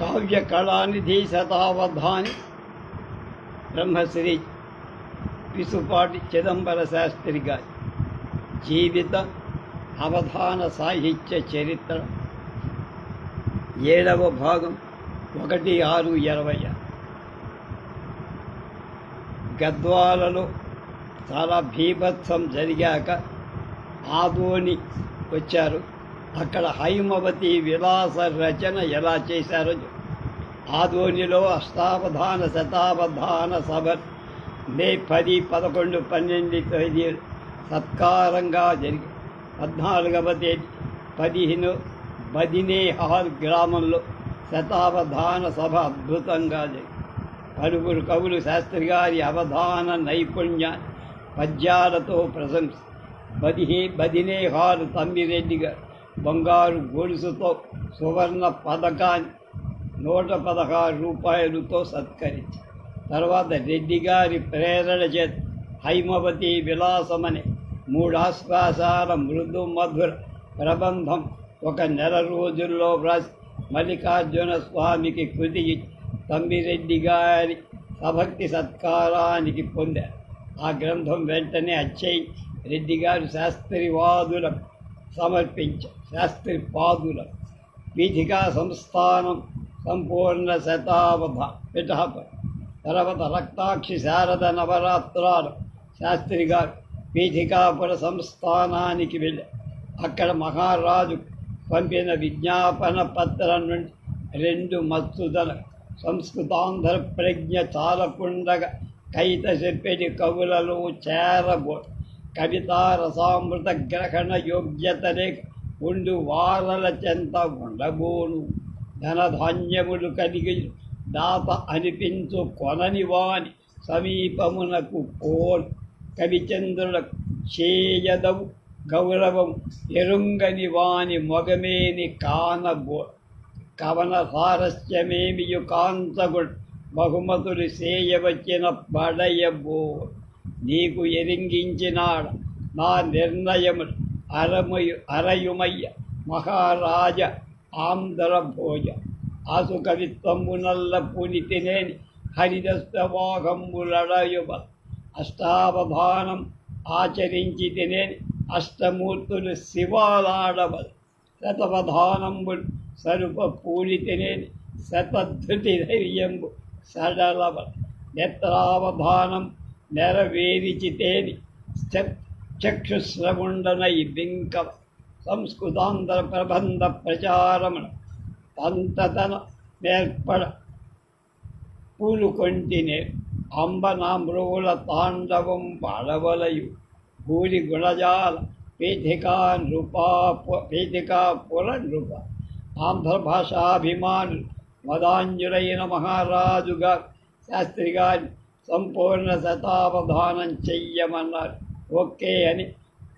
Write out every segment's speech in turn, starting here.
కావ్య కళానిధి శతావధాని బ్రహ్మశ్రీ పిసుపాటి చిదంబర శాస్త్రి గారి జీవిత అవధాన సాహిత్య చరిత్ర 7వ భాగం 1/6/20. గద్వాలలో చాలా భీభత్సం జరిగాక ఆదోని వచ్చారు. అక్కడ హైమవతి విలాస రచన ఎలా చేశారో ఆదోనిలో అష్టావధాన శతావధాన సభ మే 10, 11, 12 తేదీలు సత్కారంగా జరిగి 14వ తేదీ 15 బదినేహాల్ గ్రామంలో శతావధాన సభ అద్భుతంగా జరిగింది. పలువురు కవులు శాస్త్రి గారి అవధాన నైపుణ్యాన్ని పద్యాలతో ప్రశంసి బదినేహాలు తమ్మిరెడ్డి గారు బంగారు గొలుసుతో సువర్ణ పథకాన్ని 116 రూపాయలతో సత్కరించి తర్వాత రెడ్డి గారి ప్రేరణ చేత హైమవతి విలాసమనే 3 ఆశ్వాసాల మృదు మధుర ప్రబంధం 1 నెల రోజుల్లో వ్రాసి మల్లికార్జున స్వామికి కృతి తమ్మిరెడ్డి గారి సభక్తి సత్కారానికి పొందారు. ఆ గ్రంథం వెంటనే అచ్చయ్య రెడ్డి గారు శాస్త్రివాదులకు సమర్పించారు. శాస్త్రి పాదుల పీఠికా సంస్థానం సంపూర్ణ శతావధ పిఠాపతి తర్వాత రక్తాక్షి శారద నవరాత్రాలు శాస్త్రి గారు పీఠికాపుర సంస్థానానికి వెళ్ళి అక్కడ మహారాజు పంపిన విజ్ఞాపన పత్రం నుండి 2 మత్సుదల సంస్కృతాంధ్ర ప్రజ్ఞ చాలకుండగా కైత చెప్పేటి కవులలో చేరబో కవితా రసామృత గ్రహణ యోగ్యత లేక ఉండు వారల చెంత ఉండబోను ధనధాన్యములు కలిగి దాత అనిపించు కొనని వాని సమీపమునకు పోను కవిచంద్రులకు చేయదవు గౌరవం ఎరుంగని వాని మొగమేని కానబో కవన సారస్యమేమియు కాంతగుడు బహుమతులు చేయవచ్చిన బడయబో నీకు ఎరింగించినాడ నా నిర్ణయములు అరయుమయ్య మహారాజ ఆంధ్ర భోజ ఆసు కవిత్వమునల్ల పునితినేని హరిదస్తవాహంబులడయుబ అష్టావధానం ఆచరించి తినేని అష్టమూర్తులు శివాలాడబల్ శతవధానంబులు సరుప పూనితినేని శతధృతి ధైర్యంబు సడలబల్ నేత్రావధానం నెరవేరిచితేని చక్షుశ్రవుండనై బింకవ సంస్కృతాంధ్ర ప్రబంధ ప్రచారమున తంతతన నేర్పడ పూలుకొంటినే అంబనామ్రోల తాండవం పడవలయు భూరి గుణజాల పీఠికా పుర నృప ఆంధ్ర భాషాభిమానులు మదాంజులైన మహారాజుగా శాస్త్రి గారి సంపూర్ణ శతావధానం చెయ్యమన్నారు. ఓకే అని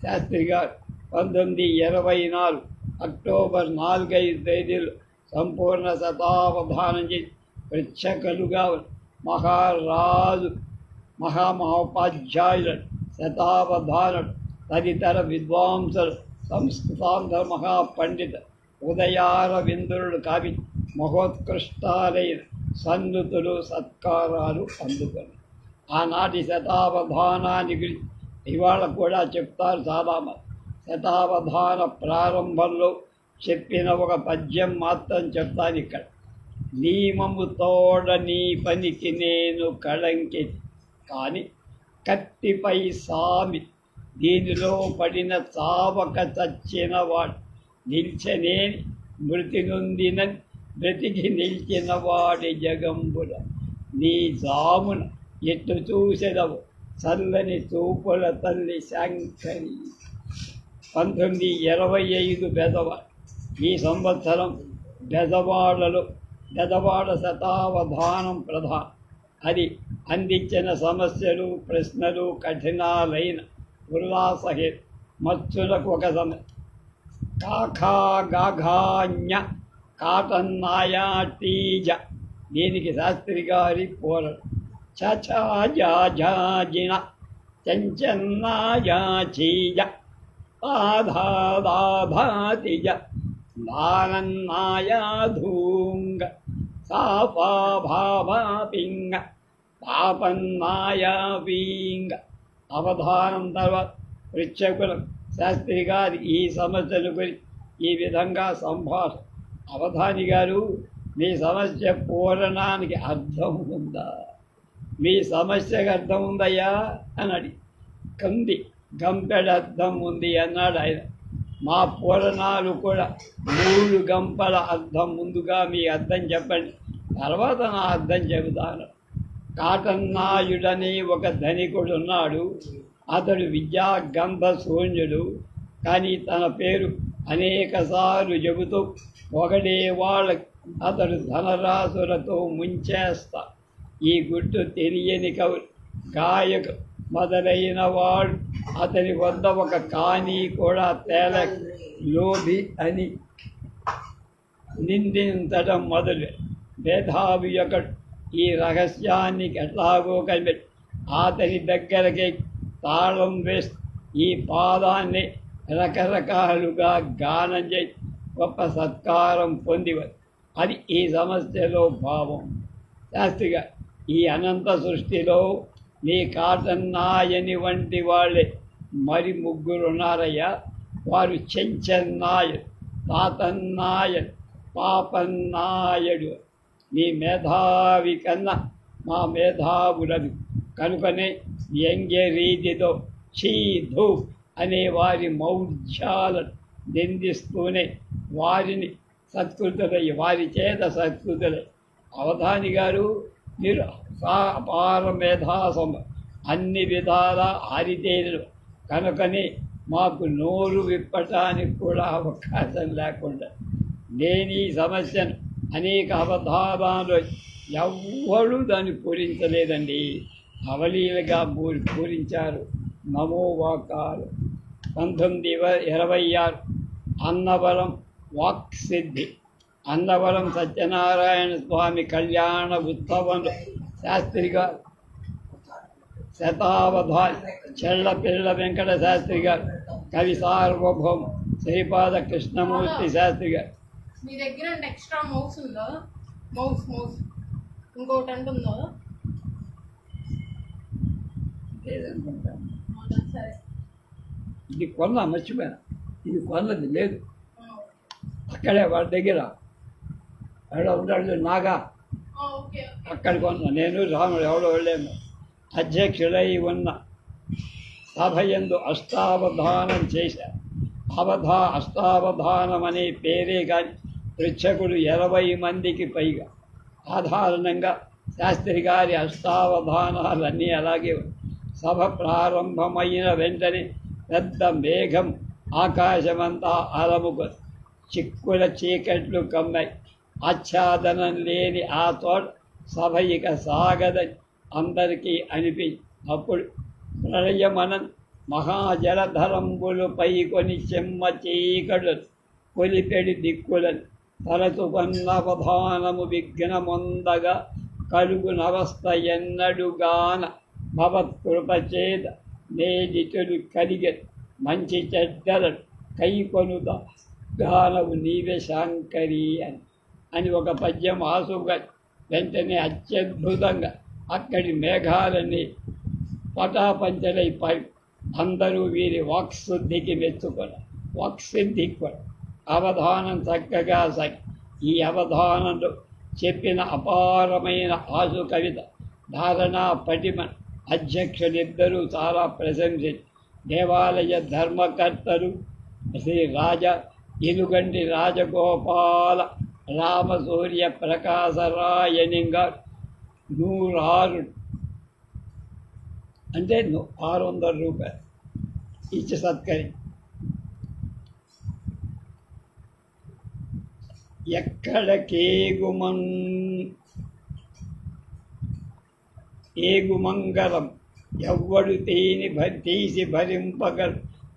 శాస్త్రి గారు 1924 అక్టోబర్ 4-5 తేదీలు సంపూర్ణ శతావధానం చేసి ప్రేక్షకులుగా మహారాజు మహామహోపాధ్యాయులను శతావధానుడు తదితర విద్వాంసులు సంస్కృతాంధ్ర మహాపండిత ఉదయారవిందుడు కవి మహోత్కృష్టాలైన సన్నుతులు సత్కారాలు అందుకొని ఆనాటి శతావధానాన్ని గురించి ఇవాళ కూడా చెప్తారు చాలామంది. శతావధాన ప్రారంభంలో చెప్పిన ఒక పద్యం మాత్రం చెప్తాను ఇక్కడ. నియమము తోడ నీ పనికి నేను కళంకి కానీ కత్తిపై సామి దీనిలో పడిన చావక చచ్చినవాడు నిల్చనేని మృతి నొందిన బ్రతికి నిలిచిన వాడి జగంబుల నీ జామున ఎట్టు చూసెదవు చల్లని చూపుల తల్లి శంకరి. 1925 బెజవాడ. ఈ సంవత్సరం బెజవాడ శతావధానం ప్రధానం. అది అందించిన సమస్యలు ప్రశ్నలు కఠినాలైన ఉల్లాసహే మత్సులకు ఒక సమస్య కాఖా గాఘాన్య కాటన్నాయా టీజ దీనికి శాస్త్రి గారి పోరడు చచాజిన చంచన్నాయా చీజ ఆధాతిజ నానన్నాయా ధూంగ సాపాభాపింగ పాపన్నాయాపింగ. అవధానం తర్వాత పృచ్ఛకులు శాస్త్రి గారి ఈ సమస్యను గురించి ఈ విధంగా సంభాషణ. అవధాని గారు, మీ సమస్య పూరణానికి అర్థం ఉందా? మీ సమస్యకు అర్థం ఉందయ్యా అని అడిగి కంది గంపెడు అర్థం ఉంది అన్నాడు ఆయన. మా పూరణాలు కూడా 3 గంపల అర్థం. ముందుగా మీ అర్థం చెప్పండి, తర్వాత నా అర్థం చెబుతాను. కాటన్నాయుడని ఒక ధనికుడు ఉన్నాడు. అతడు విద్యాగంధ శూన్యుడు. కానీ తన పేరు అనేకసార్లు చెబుతూ ఒకడే వాళ్ళ అతడు ధనరాశులతో ముంచేస్తా. ఈ గుట్టు తెలియని కవులు, గాయకు మొదలైన వాడు అతని వద్ద ఒక కానీ కూడా తేల లోభి అని నిందించడం మొదలు. మేధావి ఒకడు ఈ రహస్యాన్ని ఎట్లాగో కనిపెట్టి అతని దగ్గరకి తాళం వేసి ఈ పాదాన్ని రకరకాలుగా గానం చేసి గొప్ప సత్కారం పొందివరు. అది ఈ సమస్యలో భావం. శాస్త్రిగా, ఈ అనంత సృష్టిలో నీ కాటన్నాయని వంటి వాళ్ళే మరి 3 ఉన్నారయ్యా. వారు చెంచన్నాయుడు, తాతన్నాయుడు, పాపన్నాయుడు. నీ మేధావి కన్నా మా మేధావులను కనుకనే వ్యంగ్య రీతితో చీధు అనే వారి మౌఢ్యాలను నిందిస్తూనే వారిని సత్కృతులై వారి చేత సత్కృతులై. అవధాని గారు, మీరు అపార మేధాసం, అన్ని విధాల ఆరితేరు కనుకనే మాకు నోరు విప్పటానికి కూడా అవకాశం లేకుండా నేను ఈ సమస్యను అనేక అవధానాలు ఎవ్వరూ దాన్ని పూరించలేదండి. అవలీలగా పూరించారు. నమోవాకాలు 1926 అన్నవరం వాక్సిద్ధి. అన్నవరం సత్యనారాయణ స్వామి కళ్యాణ ఉత్సవంలో శాస్త్రిగా శతావధాని చెళ్లపిళ్ళ వెంకట శాస్త్రి గారు, కవి సార్వభౌమ శ్రీపాద కృష్ణమూర్తి శాస్త్రి గారు. మీ దగ్గర ఎక్స్ట్రా మౌస్ ఉందా? మౌస్ ఇంకోటి అంటుందో లేదనుకుంటాను. సరే, ఇది కొన్నా, మర్చిపోయాను. ఇది కొన్నది లేదు. అక్కడే వాడి దగ్గర ఎవడో ఉంటాడు నాగా, అక్కడ కొన్నా. నేను రాముడు ఎవడో వెళ్ళాను. అధ్యక్షుడై ఉన్న సభ యందు అష్టావధానం చేశారు. అష్టావధానం అనే పేరే కానీ పృచ్ఛకులు 20 మందికి పైగా. సాధారణంగా శాస్త్రి గారి అష్టావధానాలన్నీ అలాగే. సభ ప్రారంభమైన వెంటనే పెద్ద మేఘం ఆకాశమంతా అలముకు చిక్కుల చీకట్లు కమ్మాయి. ఆచ్ఛాదనం లేని ఆ తోట సభ ఇక సాగదని అందరికీ అనిపించి అప్పుడు ప్రళయమనం మహాజలధరంబులు పైకొని చెమ్మ చీకడు కొలిపెడి దిక్కులను తలచుకొన్నవధానము విఘ్నమొందగా కలుగునవస్థ ఎన్నడుగాన భవత్కృపచేత నేజితులు కలిగే మంచి చెడ్డలను కైకొనుదా గానవు నీవే శాంకరి అని ఒక పద్యం ఆసుగా వెంటనే అత్యద్భుతంగా అక్కడి మేఘాలన్నీ పటాపంచలై పడి అందరూ వీరి వాక్శుద్ధికి మెచ్చుకొని వాక్సిద్ధి కూడా అవధానం చక్కగా సాగి. ఈ అవధానంలో చెప్పిన అపారమైన ఆశు కవిత ధారణా పటిమ అధ్యక్షులిద్దరూ చాలా ప్రశంసించి దేవాలయ ధర్మకర్తలు శ్రీ ఇనుగంటి రాజగోపాల రామసూర్య ప్రకాశరాయనిగా 106 అంటే 600 రూపాయలు ఇచ్చి సత్కరి. ఏగుమంగళం ఎవ్వడు తీసి భరింపగల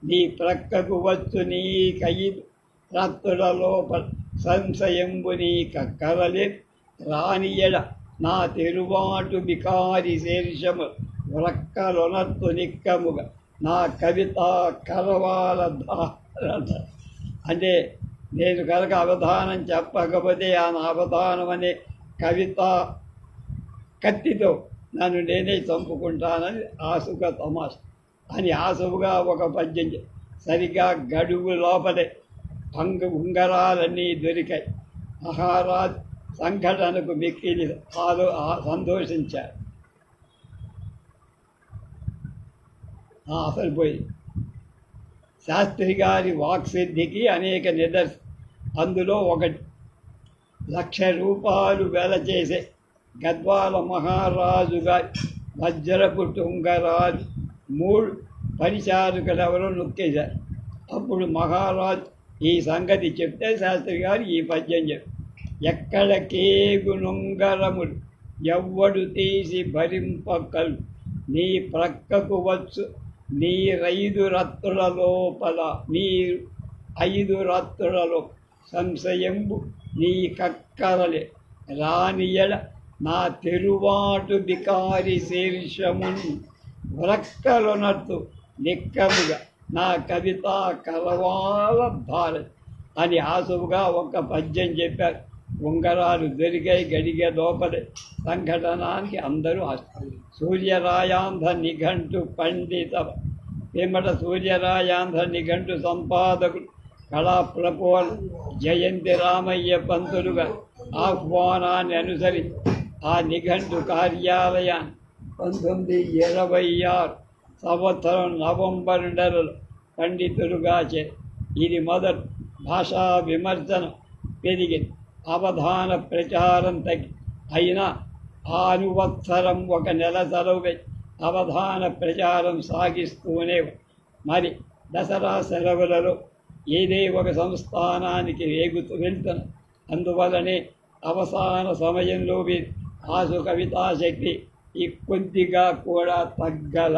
నీ ప్రక్కకు వచ్చు నీ కైదు రత్తుల లోపల సంశయంబు నీ కక్కరలే రానియడ నా తెరువాటు బికారి శీర్షము వ్రక్కలొనత్తు నిక్కముగా నా కవిత కరవాల ధారణ. అంటే నేను కనుక అవధానం చెప్పకపోతే ఆ అవధానం అనే కవిత కత్తితో నన్ను నేనే చంపుకుంటానని ఆసుక తమాష అని ఆసువుగా ఒక పద్యం సరిగ్గా గడువు లోపలే ఉంగరాలన్నీ దొరికాయి. మహారాజ్ సంఘటనకు మిక్కిలి సంతోషించారు. అసలు పోయి శాస్త్రి గారి వాక్సిద్ధికి అనేక అందులో ఒకటి 1,00,000 రూపాయలు వెల చేసే గద్వాల మహారాజు గారి వజ్రపు ఉంగరాలు 3 పరిచారకులెవరో నొక్కేశారు. అప్పుడు మహారాజు ఈ సంగతి చెప్తే శాస్త్రి గారు ఈ పద్యం చెప్పారు. ఎక్కడ కేగునుంగరములు ఎవ్వడు తీసి భరింపకలు నీ ప్రక్కకు వచ్చు నీ 5 రత్తుల లోపల నీ 5 రత్తులలో సంశయంబు నీ కక్కరలే రానియడ నా తెరువాటు బికారి శీర్షమున్ వ్రక్కలునట్టు నిక్కముగా నా కవిత కలవాల భారత్ అని ఆసువుగా ఒక పద్యం చెప్పారు. ఉంగరాలు దొరికాయి గడిగే లోపలే. సంఘటనానికి అందరూ సూర్యరాయాంధ్ర నిఘంటు పండిత పిమ్మట సూర్యరాయాంధ్ర నిఘంటు సంపాదకుడు కళాప్రపోల్ జయంతి రామయ్య పంతులుగా ఆహ్వానాన్ని అనుసరించి ఆ నిఘంటు కార్యాలయాన్ని 1926 సంవత్సరం నవంబర్ నెలలో పండితులుగా ఇది మొదటి భాషా విమర్శనం పెరిగింది. అవధాన ప్రచారం తగ్గి అయినా అనువత్సరం 1 నెల సెలవు అవధాన ప్రచారం సాగిస్తూనే మరి దసరా సెలవులలో ఏదే ఒక సంస్థానానికి వెళ్తున్న అందువలనే అవసాన సమయంలో ఆసు కవితాశక్తి కొద్దిగా కూడా తగ్గల.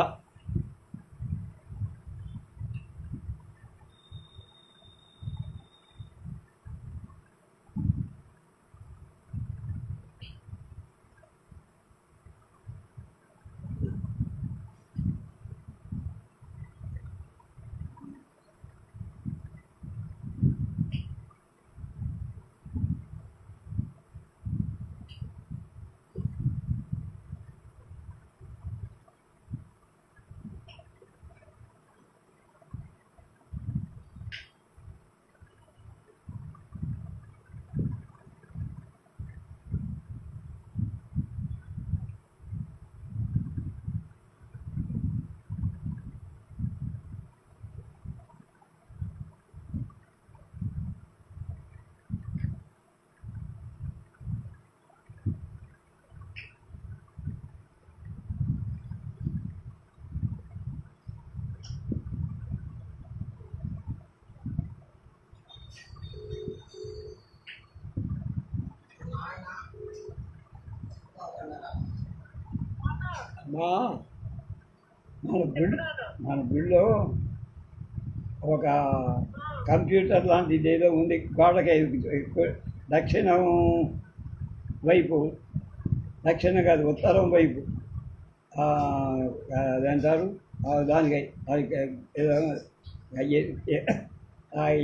మన గుళ్ళో ఒక కంప్యూటర్ లాంటిది ఏదో ఉంది. గోడకి దక్షిణం వైపు, దక్షిణం కాదు ఉత్తరం వైపు అదంటారు దానికి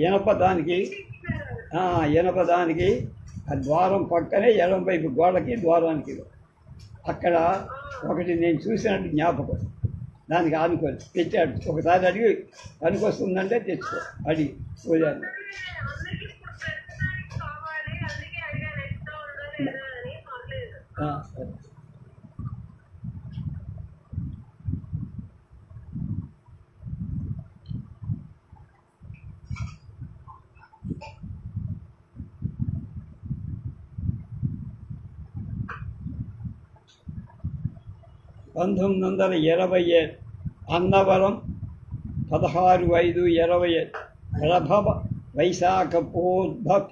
ఇనప దానికి ఆ ద్వారం పక్కనే ఎడం వైపు గోడకి ద్వారానికి అక్కడ ఒకటి నేను చూసినట్టు జ్ఞాపకం. దానికి ఆనుకోని తెచ్చాడు. ఒకసారి అడిగి పనికొస్తుందంటే తెచ్చుకో అడిగి పూజారి. సరే. 1927 అన్నవరం 16/5/27 ప్రభవ వైశాఖ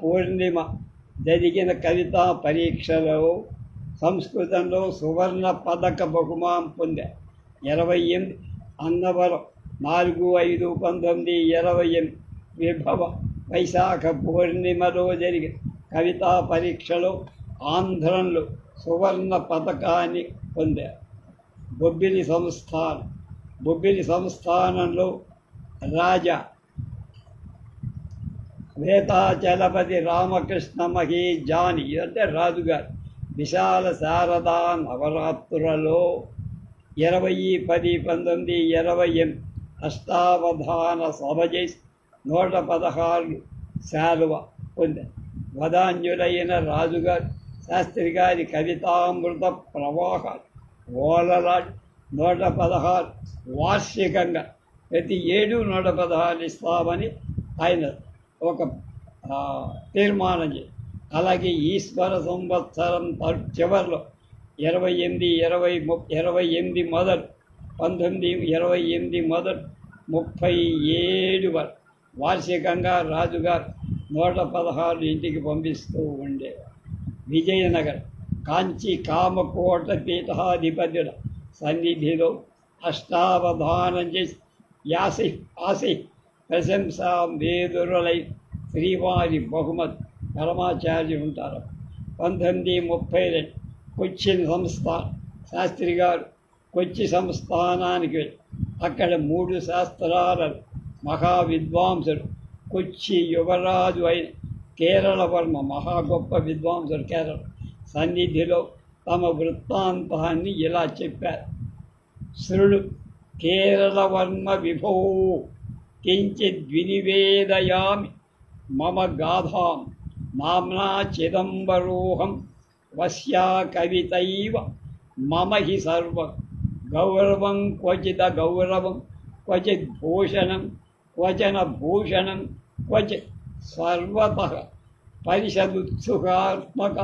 పూర్ణిమ జరిగిన కవితా పరీక్షలో సంస్కృతంలో సువర్ణ పదక బహుమానం పొందారు. 28 అన్నవరం 4/5/1928 విభవ వైశాఖ పూర్ణిమలో జరిగిన కవితా పరీక్షలో ఆంధ్రంలో సువర్ణ పథకాన్ని పొందారు. బొబ్బిలి సంస్థానంలో రాజా వేతాచలపతి రామకృష్ణ మహీజాని అంటే రాజుగారు విశాల శారదా నవరాత్రులలో 20-10-19-20 అష్టావధాన సభ చేసి 116 శాలువ పొందారు. వదాన్యులైన రాజుగారు శాస్త్రి గారి కవితామృత ప్రవాహాలు ఓలలాడి 116 వార్షికంగా ప్రతి 116 ఇస్తామని ఆయన ఒక తీర్మానం చేసి, అలాగే ఈశ్వర సంవత్సరం చివరిలో 28 మొదలు 1928 మొదలు 37 వరకు వార్షికంగా రాజుగారు 116 ఇంటికి పంపిస్తూ ఉండేవారు. విజయనగరం కాంచి కామకోట పీఠాధిపతుల సన్నిధిలో అష్టావధానం చేసి ఆసి ప్రశంసా వేదురులై శ్రీవారి బహుమతి పరమాచార్యులు ఉంటారు. 1932 కొచ్చి సంస్థానం శాస్త్రి గారు కొచ్చి సంస్థానానికి వెళ్ళి అక్కడ 3 శాస్త్రాలను మహావిద్వాంసుడు కొచ్చి యువరాజు అయిన కేరళ వర్మ మహా గొప్ప విద్వాంసుడు కేరళ సన్నిధిలో తమ వృత్తాంతాన్ని ఇలా చెప్పారు. శృణు కేరళ వర్మ విభో కించిద్వినివేదయామి మమ గాథాం నామ్నా చిదంబరోహం వశ్యా కవితైవ మమ హి సర్వం గౌరవం క్వచిద గౌరవం క్వచిత్ భూషణం క్వచన భూషణం క్వచిత్ సర్వతః పరిషదుత్సుకాత్మక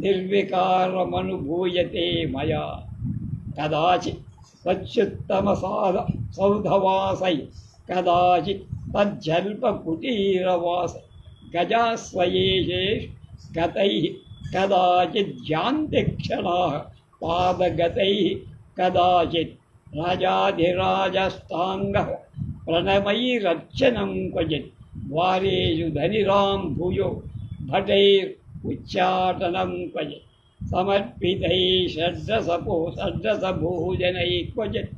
నిర్వికారమనుభూయతే మయా కదాచిత్ తచ్యుత్తమ సౌధవాసై కదాచిత్ తజ్జల్పకుటీరవాస గజాస్వయేషేషు గతైః కదాచిత్ యాంతిక్షణాః పాదగతైః కదాచిత్ రాజాధిరాజస్తాంగః ప్రణమైరర్చనం క్వచిత్ ద్వారేషు ధనిరాం భూయో భటైర్ ఉచ్చాటనం క్వచిత్ సమర్పితై షడ్రసభోజనై క్వచిత్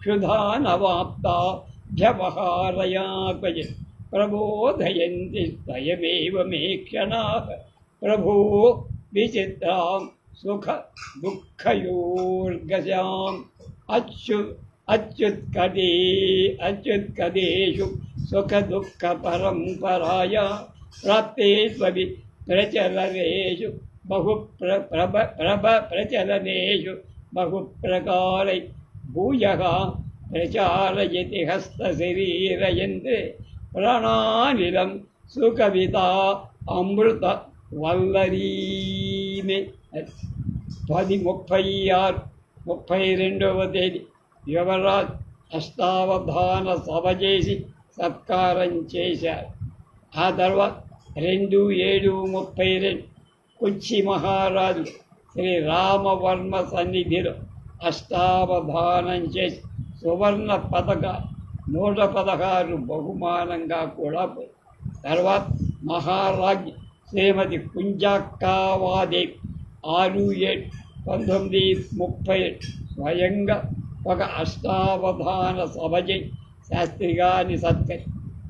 క్షుధానవాప్తాభ్యవహారయా క్వచిత్ ప్రబోధయంతి స్వయమేవ మే క్షణాః ప్రభో విచిత్రాం సుఖ దుఃఖయోర్గశాం అచ్యుత్కదేషు సుఖ దుఃఖ పరంపరాయా ప్రాప్తే స్వభి ప్రచలనేషు ప్రచలనేషు బహుప్రకారై భూయః ప్రచారయతి హస్తశరీరయంత్రే ప్రాణానిలం సుకవితా అమృత వల్లరీమే. 10/36/32 తేదీ యువరాజ్ అష్టావధాన సభ చేసి సత్కారం చేశారు. ఆ తర్వాత 2/7/32 కొచ్చి మహారాజు శ్రీ రామవర్మ సన్నిధిలో అష్టావధానం చేసి సువర్ణ పథక 116 బహుమానంగా కూడా పోయి. తర్వాత మహారాజ్ఞి శ్రీమతి కుంజాక్కావాదేవి 6/7/1930 స్వయంగా ఒక అష్టావధాన సభ చేసి శాస్త్రి గారిని సత్కరి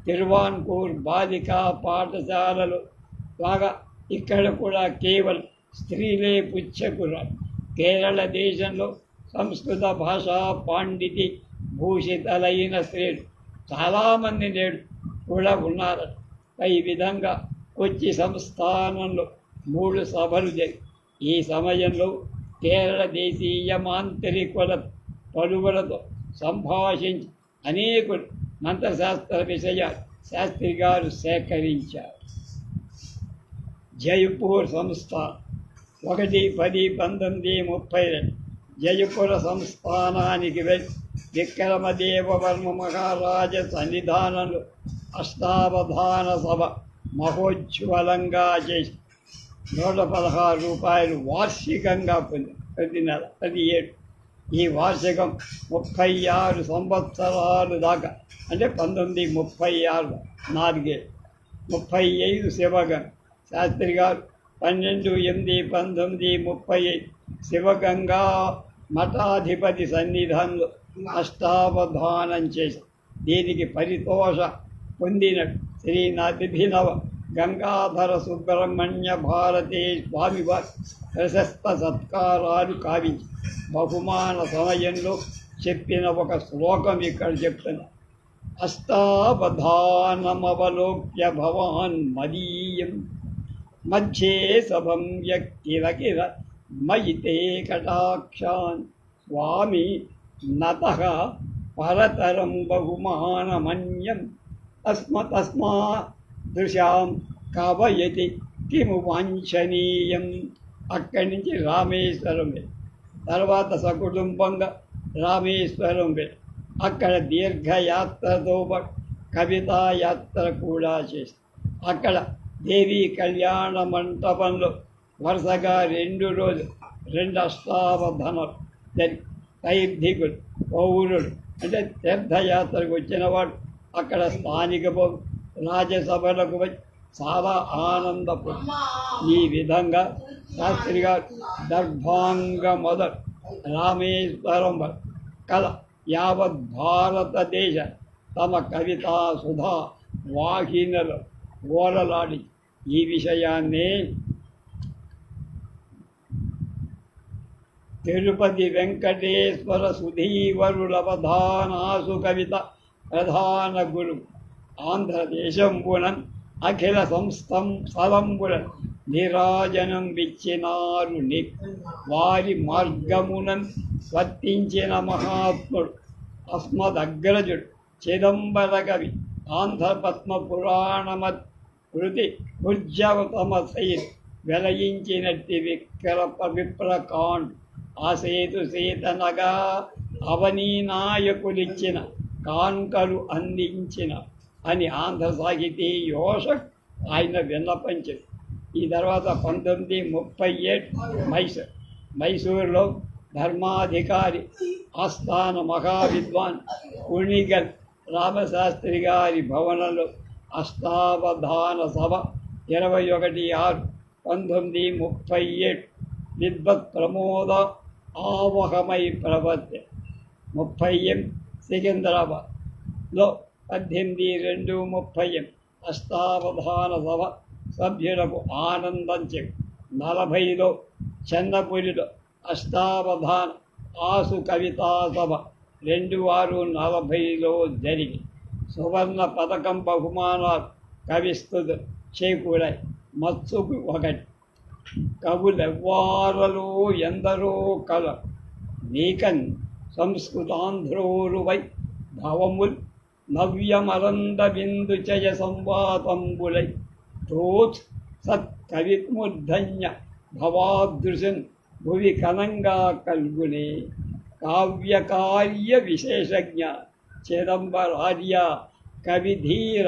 తిరువాన్కూర్ బాలికా పాఠశాలలో బాగా ఇక్కడ కూడా కేవలం స్త్రీలే పుచ్చకురాలు. కేరళ దేశంలో సంస్కృత భాషా పాండితి భూషితలైన స్త్రీలు చాలామంది నేడు కూడా ఉన్నారు. ఈ విధంగా కొచ్చి సంస్థానంలో 3 సభలు జరిగి ఈ సమయంలో కేరళ దేశీయ మాంత్రికుల పలువులతో సంభాషించి అనేకులు మంత్రశాస్త్ర విషయాలు శాస్త్రి గారు సేకరించారు. జైపూర్ సంస్థానం 1-10-1932 జయపుర సంస్థానానికి వెళ్ళి విక్రమదేవవర్మ మహారాజ సన్నిధానంలో అష్టావధాన సభ మహోజ్వలంగా చేసి 116 రూపాయలు వార్షికంగా పొంది ప్రతి నెల ప్రతి ఏడు. ఈ వార్షికం 36 సంవత్సరాలు దాకా అంటే 1936 4 35 శివగంగ శాస్త్రి గారు 12/8/1935 శివగంగా మఠాధిపతి సన్నిధానంలో అష్టావధానం చేసి దీనికి పరితోష పొందిన శ్రీ నభినవ గంగాధర సుబ్రహ్మణ్య భారతీ స్వామివారి ప్రశస్త సత్కారాలు కావించి బహుమాన సమయంలో చెప్పిన ఒక శ్లోకం ఇక్కడ చెప్తున్నా. అష్టావధానమవలోక్య భవాన్ మదీయం మధ్యే సభం వ్యక్తిరకిర మయితే కటాక్షాన్ స్వామి నతః పరతరం బహుమానమన్యం తస్మా దృశాం కవయతి కిము వాంఛనీయం. అక్కడి నుంచి రామేశ్వరం వెళ్ళి తర్వాత సకుటుంబంగా రామేశ్వరం వెళ్ళి అక్కడ దీర్ఘయాత్రతో కవితా యాత్ర కూడా చేసి అక్కడ దేవీ కళ్యాణ మంటపంలో వరుసగా 2 రోజులు 2 అష్టావధానాలు జరిగి వైదికుడు పౌరుడు అంటే తీర్థయాత్రకు వచ్చిన వాడు అక్కడ స్థానిక రాజ్యసభలకు వచ్చి చాలా ఆనందపడు. ఈ విధంగా శాస్త్రి గారు దర్భాంగ మొదలు రామేశ్వరం కల యావత్ భారతదేశ తమ కవితా సుధా వాహినలు ఓలలాడి ఈ విషయాన్ని తిరుపతి వెంకటేశ్వర సుధీవరులవధానాసు కవిత ప్రధాన గురు ఆంధ్రదేశంబునం అఖిల సంస్థం సలంబులం నిరాజనం విచ్చినారు వారి మార్గమునం వర్తించిన మహాత్ముడు అస్మదగ్రజుడు చిదంబర కవి ఆంధ్రపద్మ పురాణమత్ కృతి ఉజ్జవతమ సైర్ వెలయించినట్టి విప్రకాండ్ ఆ సేతు సీతనగా అవనీనాయకులిచ్చిన కాంకలు అందించిన అని ఆంధ్ర సాహితీ యోషక్ ఆయన విన్నపించారు. ఈ తర్వాత 1937 మైసూరులో ధర్మాధికారి ఆస్థాన మహావిద్వాన్ కుణిగల్ రామశాస్త్రి గారి భవనంలో అష్టావధాన సభ 21/6/1937 విద్వత్ ప్రమోద ఆవహమై ప్రవర్తి 30 సికింద్రాబాద్లో 18/2/30 అష్టావధాన సభ సభ్యులకు ఆనందం చెప్పి 40లో చెన్నపురిలో అష్టావధాన ఆసు కవితా సభ 2640లో జరిగి సువర్ణ పథకం బహుమానాలు కవిస్తులు చేకూరాయి. మత్సుకు 1 కవులెవ్వారలో ఎందరో కల నీకన్ సంస్కృతాంధ్రోరువై భవముల్ నవ్యమరంద బిందు చయ సంవాతంబులై తోత్ సత్కవిముర్ధన్య భవాదృశన్ భువి కనంగా కల్గునే కావ్యకార్య విశేషజ్ఞ చిదంబరార్య కవిధీర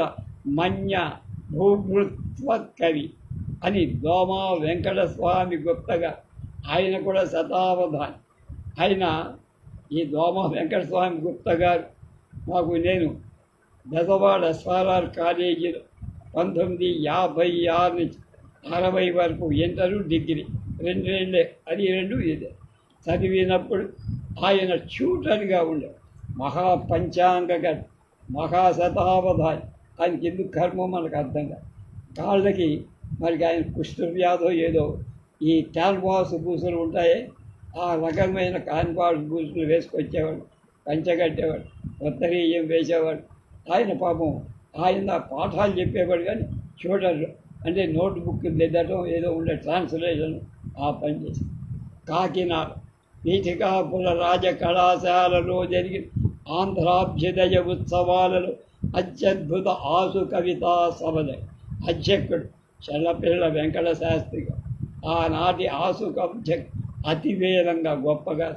మన్య భూభృత్వకవి అని దోమా వెంకటస్వామి గుప్తగా ఆయన కూడా శతావధాని. ఆయన ఈ దోమా వెంకటస్వామి గుప్త గారు మాకు నేను బెజవాడ ఎస్ఆర్ఆర్ కాలేజీలో 1956 నుంచి 60 వరకు ఇంటరు డిగ్రీ 2 అది 2 ఇదే చదివినప్పుడు ఆయన ట్యూటర్గా ఉండేవారు. మహాపంచాంగ మహాశతావధాని. ఆయనకి ఎందుకు కర్మ మనకు అర్థం కాదు. కాళ్ళకి మరి ఆయన కుష్ఠవ్యాధో ఏదో ఈ క్యాన్వాస్ బూసులు ఉంటాయి, ఆ రకమైన క్యాన్వాస్ బూసులు వేసుకొచ్చేవాడు, పంచగట్టేవాడు, ఉత్తరీయం వేసేవాడు. ఆయన పాపం ఆయన పాఠాలు చెప్పేవాడు కానీ చూడరు అంటే నోట్ బుక్ దిద్దడం ఏదో ఉండే ట్రాన్స్లేషన్ ఆ పని చేసి. కాకినాడ పీఠికాపుర రాజ కళాశాలలో జరిగిన ఆంధ్రాభ్యుదయ ఉత్సవాలలో అత్యద్భుత ఆసు కవితా సభల అధ్యక్షుడు చల్లపిల్ల వెంకట శాస్త్రిగా ఆనాటి ఆసు కవిత అతివేదంగా గొప్పగా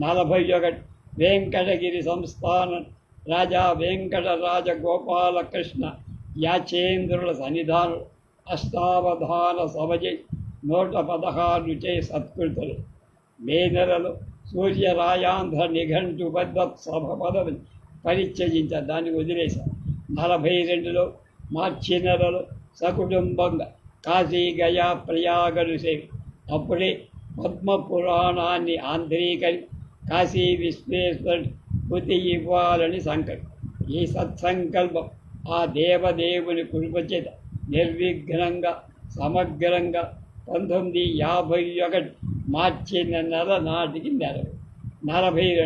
41 వెంకటగిరి సంస్థానం రాజా వెంకట రాజగోపాలకృష్ణ యాచేంద్రుల సన్నిధానం అష్టావధాన సభజై 116 చే సత్కృతులు. మే నెలలో సూర్యరాయాంధ్ర నిఘంటు పద్ధత్ సభ పదవిని పరిత్యజించారు, దాన్ని వదిలేశారు. 42లో మార్చి నెలలో సకుటుంబంగా కాశీ గయా ప్రయాగలు సేవి. అప్పుడే పద్మపురాణాన్ని ఆంధ్రీకరి కాశీ విశ్వేశ్వరుడి కృతి ఇవ్వాలని సంకల్పం. ఈ సత్సంకల్పం ఆ దేవదేవుని కృపచేత నిర్విఘ్నంగా సమగ్రంగా 1951 మార్చి నెల నాటికి 42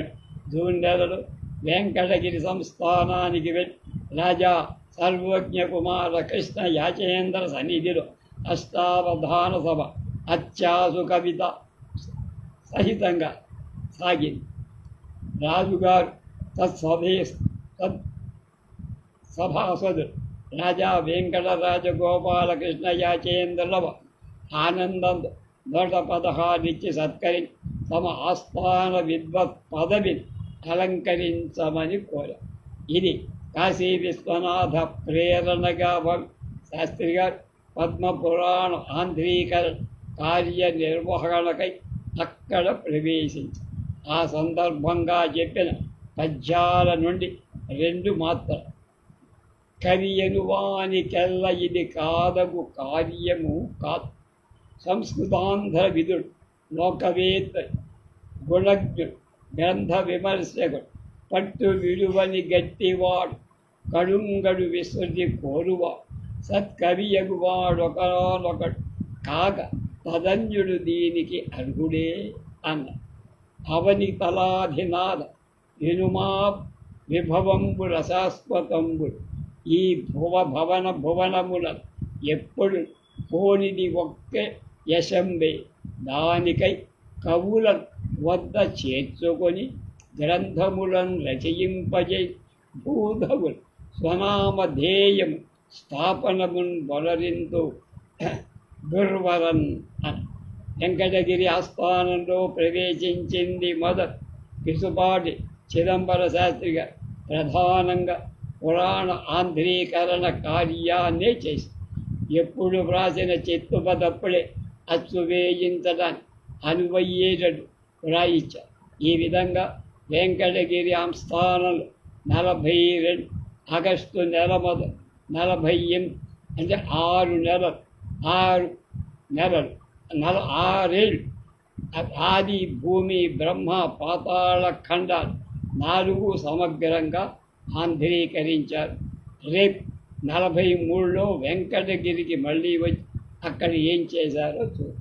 జూన్ నెలలో వెంకటగిరి సంస్థానానికి వెళ్ళి రాజా సర్వజ్ఞ కుమార కృష్ణ యాచేంద్ర సన్నిధిలో అష్టావధాన సభ అత్యాసు కవిత సహితంగా సాగింది. రాజుగారు సభాసదులు రాజా వెంకటరాజ గోపాలకృష్ణ యాచేంద్రుల ఆనందంతో 116 ఇచ్చి సత్కరించి తమ ఆస్థాన విద్వత్ పదవిని అలంకరించమని కోరారు. ఇది కాశీ విశ్వనాథ ప్రేరణగా శాస్త్రి గారు పద్మపురాణ ఆంధ్రీకరణ కార్యనిర్వహణకై అక్కడ ప్రవేశించి ఆ సందర్భంగా చెప్పిన పద్యాల నుండి 2 మాత్రం. కవి ఎనువానికెల్ల ఇది కాదగు కార్యము కాదు. సంస్కృతాంధ్ర విధుడు, లోకవేత్త, గుణజ్ఞుడు, గ్రంథ విమర్శకుడు, పట్టు విలువని గట్టివాడు, కడుంగడు విశ్రుతి కోరువాడు, సత్కవియగువాడొకనొకడు కాక తదన్యుడు దీనికి అర్హుడే అన్న. అవని తలాధినాథ వినుమా విభవంబుల శాశ్వతంబుడు, ఈ భువనముల ఎప్పుడు పోనిది ఒక్కే యశంబే, దానికై కవులను వద్ద చేర్చుకొని గ్రంథములను రచయింపజే భూధవులు స్వనామధేయం స్థాపనమున్ వలరింతు దుర్వరన్ అని. వెంకటగిరి ఆస్థానంలో ప్రవేశించింది మొదటి పిసుపాటి చిదంబర శాస్త్రి గారు ప్రధానంగా పురాణ ఆంధ్రీకరణ కార్యాన్నే చేసి ఎప్పుడు వ్రాసిన చెత్తుపదప్పుడే అచ్చు వేయించడానికి అనువయ్యేటట్టు వ్రాయించారు. ఈ విధంగా వెంకటగిరి ఆస్థానంలో 42 ఆగస్టు నెల మొదలు 48 అంటే 6 నెలలు 6 ఆది భూమి బ్రహ్మ పాతాళ ఖండాలు 4 సమగ్రంగా ఆంధ్రీకరించారు. రేపు 43లో వెంకటగిరికి మళ్ళీ వచ్చి అక్కడ ఏం చేశారో చూద్దాం.